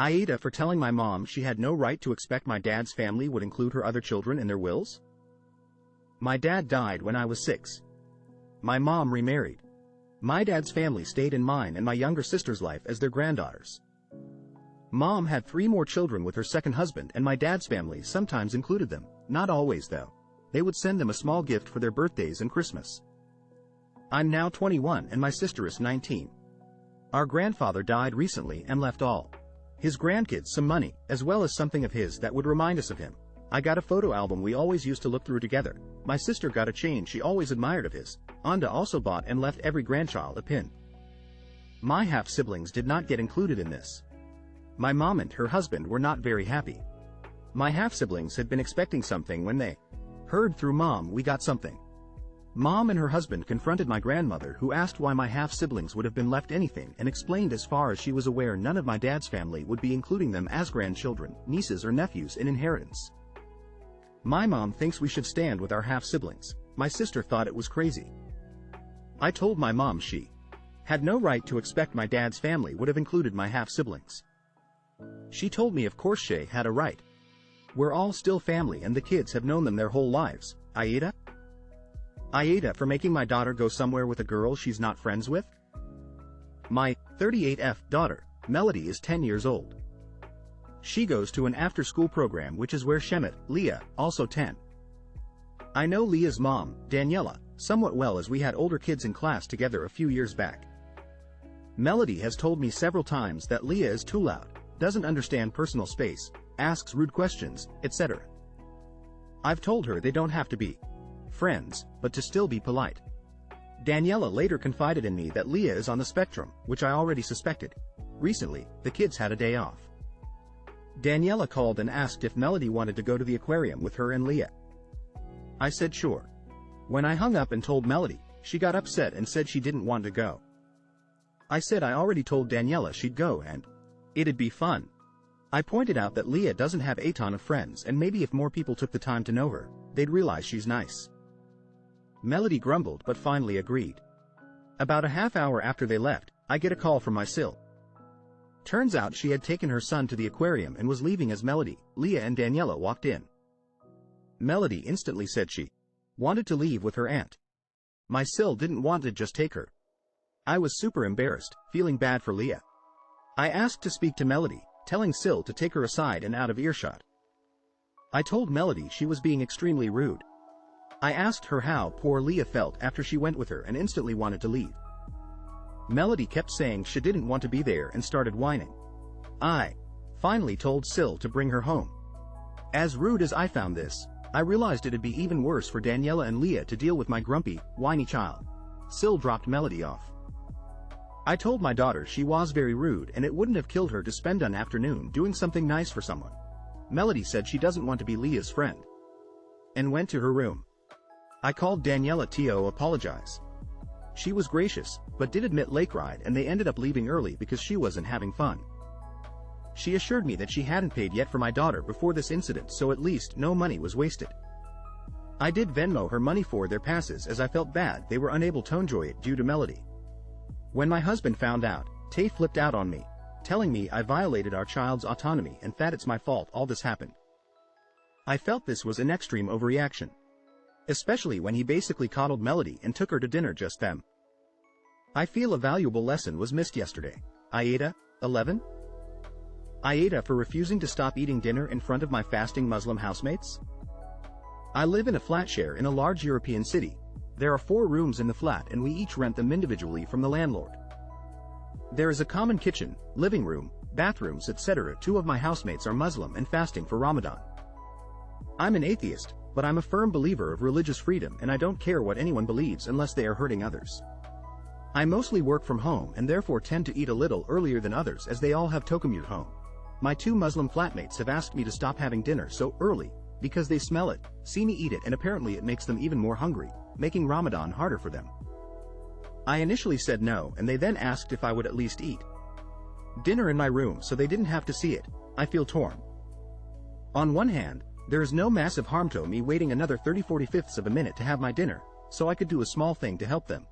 AITA for telling my mom she had no right to expect my dad's family would include her other children in their wills. My dad died when I was 6. My mom remarried. My dad's family stayed in mine and my younger sister's life as their granddaughters. Mom had 3 more children with her second husband, and my dad's family sometimes included them, not always though. They would send them a small gift for their birthdays and Christmas. I'm now 21 and my sister is 19. Our grandfather died recently and left all his grandkids some money, as well as something of his that would remind us of him. I got a photo album we always used to look through together. My sister got a chain she always admired of his. Anda also bought and left every grandchild a pin. My half-siblings did not get included in this. My mom and her husband were not very happy. My half-siblings had been expecting something when they heard through mom we got something. Mom and her husband confronted my grandmother, who asked why my half-siblings would have been left anything, and explained as far as she was aware none of my dad's family would be including them as grandchildren, nieces or nephews in inheritance. My mom thinks we should stand with our half-siblings. My sister thought it was crazy. I told my mom she had no right to expect my dad's family would have included my half-siblings. She told me of course she had a right. We're all still family and the kids have known them their whole lives. AITA? AITA for making my daughter go somewhere with a girl she's not friends with? My 38F daughter, Melody, is 10 years old. She goes to an after-school program which is where Shemet, Leah, also 10. I know Leah's mom, Daniela, somewhat well as we had older kids in class together a few years back. Melody has told me several times that Leah is too loud, doesn't understand personal space, asks rude questions, etc. I've told her they don't have to be friends, but to still be polite. Daniela later confided in me that Leah is on the spectrum, which I already suspected. Recently, the kids had a day off. Daniela called and asked if Melody wanted to go to the aquarium with her and Leah. I said sure. When I hung up and told Melody, she got upset and said she didn't want to go. I said I already told Daniela she'd go and it'd be fun. I pointed out that Leah doesn't have a ton of friends, and maybe if more people took the time to know her, they'd realize she's nice. Melody grumbled but finally agreed. About a half hour after they left, I get a call from my sil. Turns out she had taken her son to the aquarium and was leaving as Melody, Leah and Daniela walked in. Melody instantly said she wanted to leave with her aunt. My sil didn't want to just take her. I was super embarrassed, feeling bad for Leah. I asked to speak to Melody, telling sil to take her aside and out of earshot. I told Melody she was being extremely rude. I asked her how poor Leah felt after she went with her and instantly wanted to leave. Melody kept saying she didn't want to be there and started whining. I finally told sil to bring her home. As rude as I found this, I realized it'd be even worse for Daniela and Leah to deal with my grumpy, whiny child. Sil dropped Melody off. I told my daughter she was very rude and it wouldn't have killed her to spend an afternoon doing something nice for someone. Melody said she doesn't want to be Leah's friend and went to her room. I called Daniela to apologize. She was gracious, but did admit lake ride, and they ended up leaving early because she wasn't having fun. She assured me that she hadn't paid yet for my daughter before this incident, so at least no money was wasted. I did Venmo her money for their passes as I felt bad they were unable to enjoy it due to Melody. When my husband found out, Tay flipped out on me, telling me I violated our child's autonomy and that it's my fault all this happened. I felt this was an extreme overreaction. Especially when he basically coddled Melody and took her to dinner just them. I feel a valuable lesson was missed yesterday. AITA, 11? AITA for refusing to stop eating dinner in front of my fasting Muslim housemates? I live in a flat share in a large European city. There are 4 rooms in the flat and we each rent them individually from the landlord. There is a common kitchen, living room, bathrooms, etc. 2 of my housemates are Muslim and fasting for Ramadan. I'm an atheist, but I'm a firm believer of religious freedom and I don't care what anyone believes unless they are hurting others. I mostly work from home and therefore tend to eat a little earlier than others as they all have to commute home. My 2 Muslim flatmates have asked me to stop having dinner so early because they smell it, see me eat it, and apparently it makes them even more hungry, making Ramadan harder for them. I initially said no and they then asked if I would at least eat dinner in my room so they didn't have to see it. I feel torn. On one hand, there is no massive harm to me waiting another 30-45ths of a minute to have my dinner, so I could do a small thing to help them.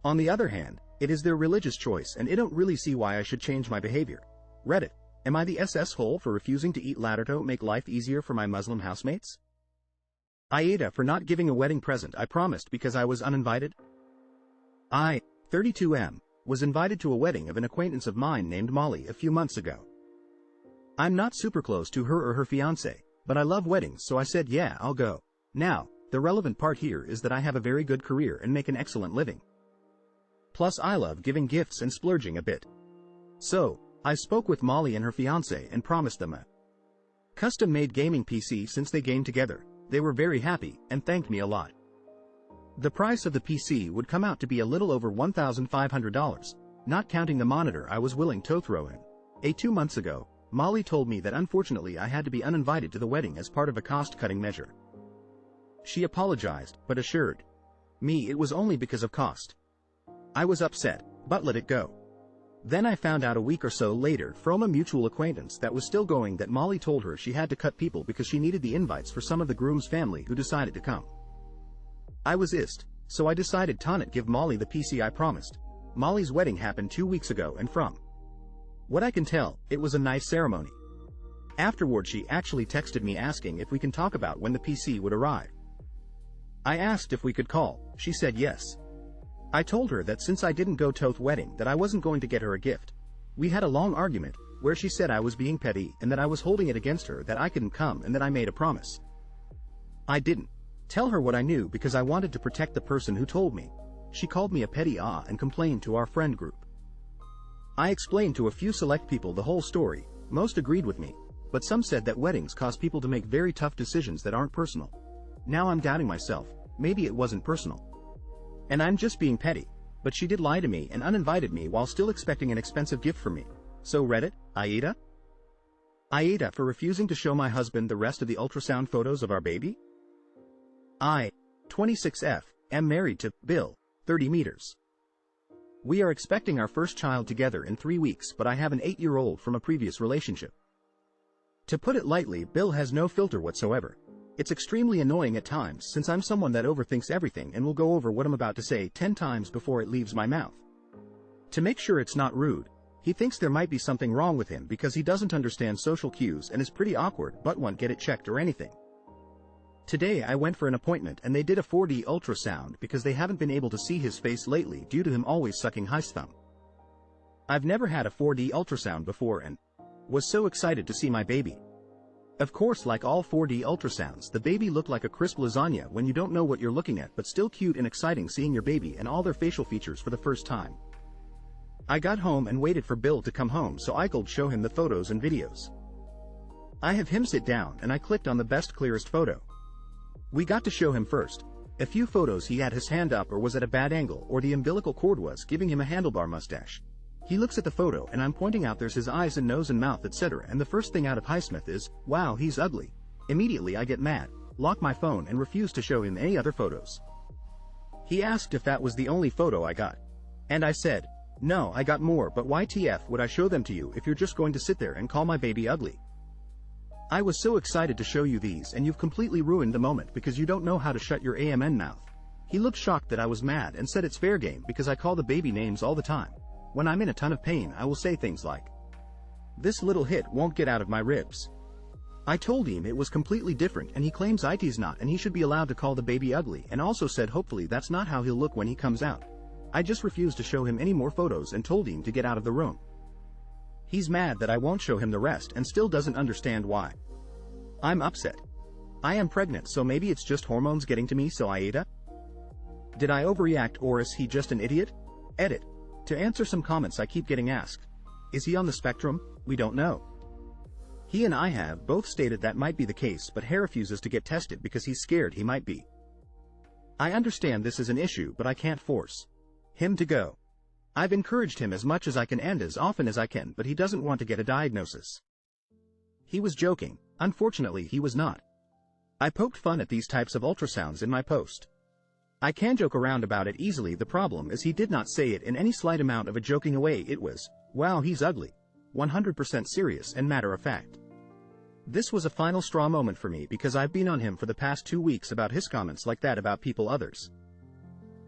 On the other hand, it is their religious choice and I don't really see why I should change my behavior. Reddit. Am I the AmItheAsshole for refusing to eat ladder to make life easier for my Muslim housemates? AITA for not giving a wedding present I promised because I was uninvited? I, 32M, was invited to a wedding of an acquaintance of mine named Molly a few months ago. I'm not super close to her or her fiancé, but I love weddings, so I said yeah, I'll go. Now, the relevant part here is that I have a very good career and make an excellent living. Plus I love giving gifts and splurging a bit. So, I spoke with Molly and her fiancé and promised them a custom-made gaming PC since they game together. They were very happy and thanked me a lot. The price of the PC would come out to be a little over $1,500, not counting the monitor I was willing to throw in. 2 months ago, Molly told me that unfortunately I had to be uninvited to the wedding as part of a cost-cutting measure. She apologized, but assured me it was only because of cost. I was upset, but let it go. Then I found out a week or so later from a mutual acquaintance that was still going that Molly told her she had to cut people because she needed the invites for some of the groom's family who decided to come. I was pissed, so I decided to not give Molly the PC I promised. Molly's wedding happened 2 weeks ago and from what I can tell, it was a nice ceremony. Afterward she actually texted me asking if we can talk about when the PC would arrive. I asked if we could call, she said yes. I told her that since I didn't go to the wedding that I wasn't going to get her a gift. We had a long argument, where she said I was being petty and that I was holding it against her that I couldn't come and that I made a promise. I didn't tell her what I knew because I wanted to protect the person who told me. She called me a petty and complained to our friend group. I explained to a few select people the whole story, most agreed with me, but some said that weddings cause people to make very tough decisions that aren't personal. Now I'm doubting myself, maybe it wasn't personal. And I'm just being petty, but she did lie to me and uninvited me while still expecting an expensive gift from me. So Reddit, AITA? AITA for refusing to show my husband the rest of the ultrasound photos of our baby? I, 26F, am married to Bill, 30 meters. We are expecting our first child together in 3 weeks, but I have an 8-year-old from a previous relationship. To put it lightly, Bill has no filter whatsoever. It's extremely annoying at times since I'm someone that overthinks everything and will go over what I'm about to say 10 times before it leaves my mouth. To make sure it's not rude, he thinks there might be something wrong with him because he doesn't understand social cues and is pretty awkward but won't get it checked or anything. Today I went for an appointment and they did a 4D ultrasound because they haven't been able to see his face lately due to him always sucking his thumb. I've never had a 4D ultrasound before and was so excited to see my baby. Of course, like all 4D ultrasounds, the baby looked like a crisp lasagna when you don't know what you're looking at, but still cute and exciting seeing your baby and all their facial features for the first time. I got home and waited for Bill to come home so I could show him the photos and videos. I have him sit down and I clicked on the best clearest photo. We got to show him first. A few photos he had his hand up or was at a bad angle or the umbilical cord was giving him a handlebar mustache. He looks at the photo and I'm pointing out there's his eyes and nose and mouth etc. and the first thing out of Highsmith is, wow, he's ugly. Immediately I get mad, lock my phone and refuse to show him any other photos. He asked if that was the only photo I got. And I said, no, I got more, but YTF would I show them to you if you're just going to sit there and call my baby ugly? I was so excited to show you these and you've completely ruined the moment because you don't know how to shut your AMN mouth. He looked shocked that I was mad and said it's fair game because I call the baby names all the time. When I'm in a ton of pain I will say things like, this little hit won't get out of my ribs. I told him it was completely different and he claims IT's not and he should be allowed to call the baby ugly and also said hopefully that's not how he'll look when he comes out. I just refused to show him any more photos and told him to get out of the room. He's mad that I won't show him the rest and still doesn't understand why. I'm upset. I am pregnant so maybe it's just hormones getting to me so AITA? Did I overreact or is he just an idiot? Edit. To answer some comments I keep getting asked. Is he on the spectrum? We don't know. He and I have both stated that might be the case but he refuses to get tested because he's scared he might be. I understand this is an issue but I can't force him to go. I've encouraged him as much as I can and as often as I can but he doesn't want to get a diagnosis. He was joking. Unfortunately he was not. I poked fun at these types of ultrasounds in my post. I can joke around about it easily, the problem is he did not say it in any slight amount of a joking way, it was, wow he's ugly. 100% serious and matter of fact. This was a final straw moment for me because I've been on him for the past 2 weeks about his comments like that about people others.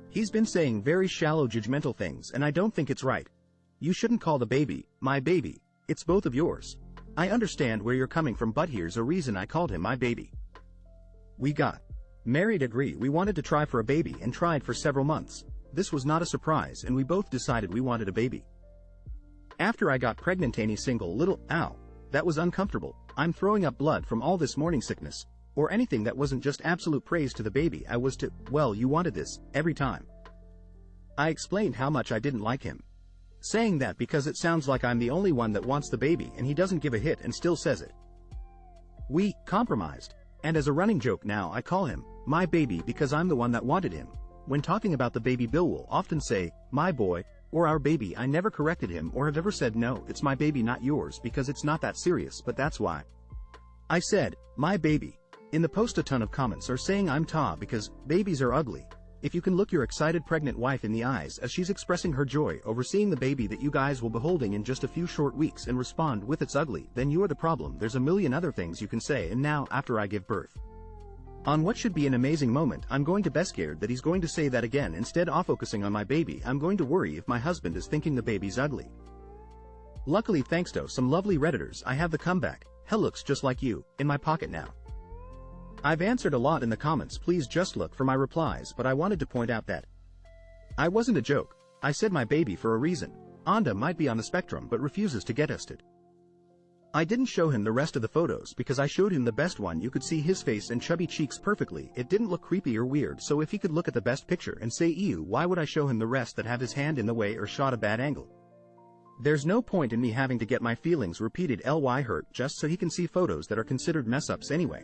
He's been saying very shallow judgmental things and I don't think it's right. You shouldn't call the baby, my baby, it's both of yours. I understand where you're coming from, but here's a reason I called him my baby. We got married, we wanted to try for a baby and tried for several months. This was not a surprise and we both decided we wanted a baby. After I got pregnant, any single little ow, that was uncomfortable. I'm throwing up blood from all this morning sickness, or anything that wasn't just absolute praise to the baby. I was to, well, you wanted this, every time. I explained how much I didn't like him saying that because it sounds like I'm the only one that wants the baby and he doesn't give a hit and still says it. We compromised, and as a running joke now I call him my baby because I'm the one that wanted him. When talking about the baby, Bill will often say, my boy, or our baby. I never corrected him or have ever said no, it's my baby not yours, because it's not that serious, but that's why I said, my baby. In the post a ton of comments are saying I'm ta because babies are ugly. If you can look your excited pregnant wife in the eyes as she's expressing her joy over seeing the baby that you guys will be holding in just a few short weeks and respond with it's ugly, then you are the problem. There's a million other things you can say. And now, after I give birth on what should be an amazing moment, I'm going to be scared that he's going to say that again. Instead of focusing on my baby, I'm going to worry if my husband is thinking the baby's ugly. Luckily, thanks to some lovely Redditors, I have the comeback, hell looks just like you, in my pocket now. I've answered a lot in the comments, please just look for my replies, but I wanted to point out that I wasn't a joke. I said my baby for a reason. Anda might be on the spectrum but refuses to get tested. I didn't show him the rest of the photos because I showed him the best one. You could see his face and chubby cheeks perfectly. It didn't look creepy or weird, so if he could look at the best picture and say ew, why would I show him the rest that have his hand in the way or shot a bad angle? There's no point in me having to get my feelings repeated ly hurt just so he can see photos that are considered mess-ups anyway.